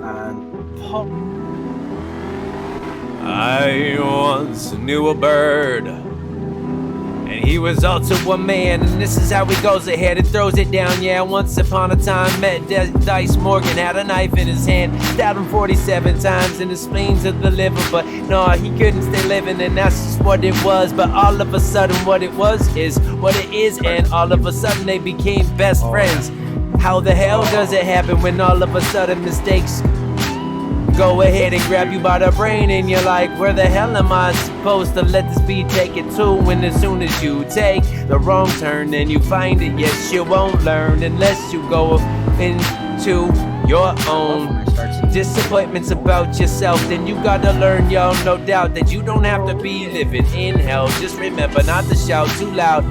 and pop. I once knew a bird, and he was also a man, and this is how he goes ahead and throws it down. Yeah, once upon a time met Dice Morgan, had a knife in his hand, stabbed him 47 times in the spleens of the liver, but no, he couldn't stay living, and that's just what it was. But all of a sudden what it was is what it is, and all of a sudden they became best friends. How the hell does it happen when all of a sudden mistakes go ahead and grab you by the brain, and you're like, where the hell am I supposed to let this be taken to? When as soon as you take the wrong turn, then you find it, yes, you won't learn unless you go into your own disappointments about yourself. Then you gotta learn, yo, no doubt, that you don't have to be living in hell. Just remember not to shout too loud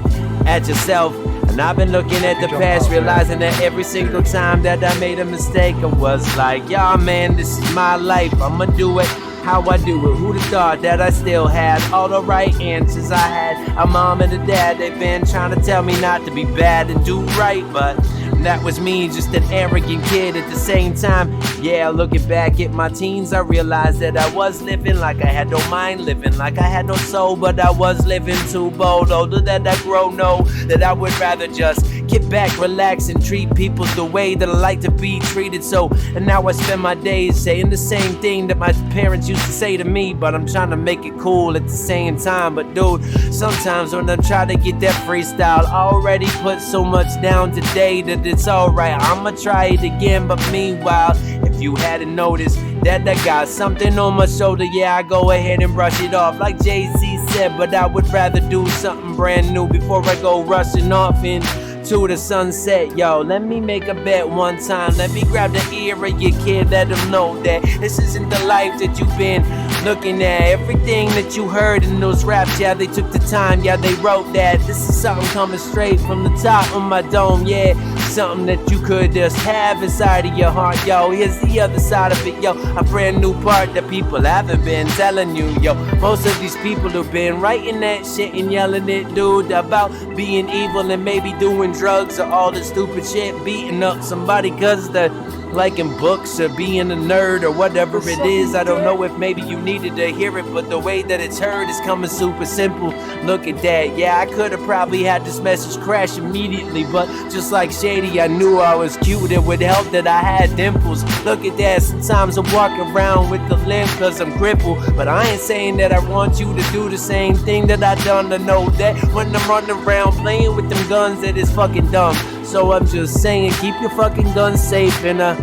at yourself. And I've been looking at the past, realizing that every single time that I made a mistake, I was like, yeah, man, this is my life, I'ma do it how I do it. Who'd have thought that I still had all the right answers? I had a mom and a dad, they've been trying to tell me not to be bad and do right, but that was me, just an arrogant kid at the same time. Yeah, looking back at my teens, I realized that I was living like I had no mind, living like I had no soul, but I was living too bold. Older that I grow, know that I would rather just get back, relax, and treat people the way that I like to be treated. So, and now I spend my days saying the same thing that my parents used to say to me, but I'm trying to make it cool at the same time. But dude, sometimes when I'm trying to get that freestyle, I already put so much down today that it's alright, I'ma try it again. But meanwhile, if you hadn't noticed that I got something on my shoulder, yeah, I go ahead and brush it off like Jay-Z said. But I would rather do something brand new before I go rushing off into the sunset. Yo, let me make a bet one time. Let me grab the ear of your kid, let them know that this isn't the life that you've been looking at. Everything that you heard in those raps, yeah, they took the time, yeah, they wrote that. This is something coming straight from the top of my dome, yeah, something that you could just have inside of your heart. Yo, here's the other side of it, yo, a brand new part that people haven't been telling you. Yo, most of these people have been writing that shit and yelling it, dude, about being evil and maybe doing drugs or all this stupid shit, beating up somebody cause they're liking books or being a nerd or whatever it is. I don't know if maybe you needed to hear it, but the way that it's heard is coming super simple. Look at that. Yeah, I could have probably had this message crash immediately, but just like Shady, I knew I was cute. It would help that I had dimples. Look at that. Sometimes I'm walking around with the limp cause I'm crippled, but I ain't saying that I want you to do the same thing that I done. To know that when I'm running around playing with them guns, that is fucking dumb. So I'm just saying, keep your fucking guns safe in a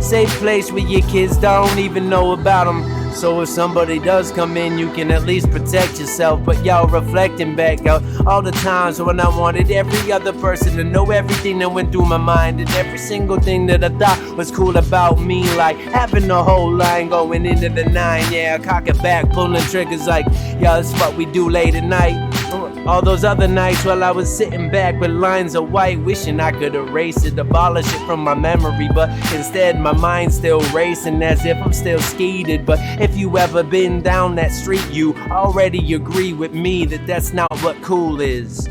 safe place where your kids don't even know about them. So if somebody does come in, you can at least protect yourself. But y'all, reflecting back out all the times when I wanted every other person to know everything that went through my mind, and every single thing that I thought was cool about me, like having the whole line going into the 9, yeah, cock it back, pulling triggers like, yo, that's what we do late at night. All those other nights while I was sitting back with lines of white, wishing I could erase it, abolish it from my memory, but instead my mind's still racing as if I'm still skeeted. But if you ever been down that street, you already agree with me that that's not what cool is.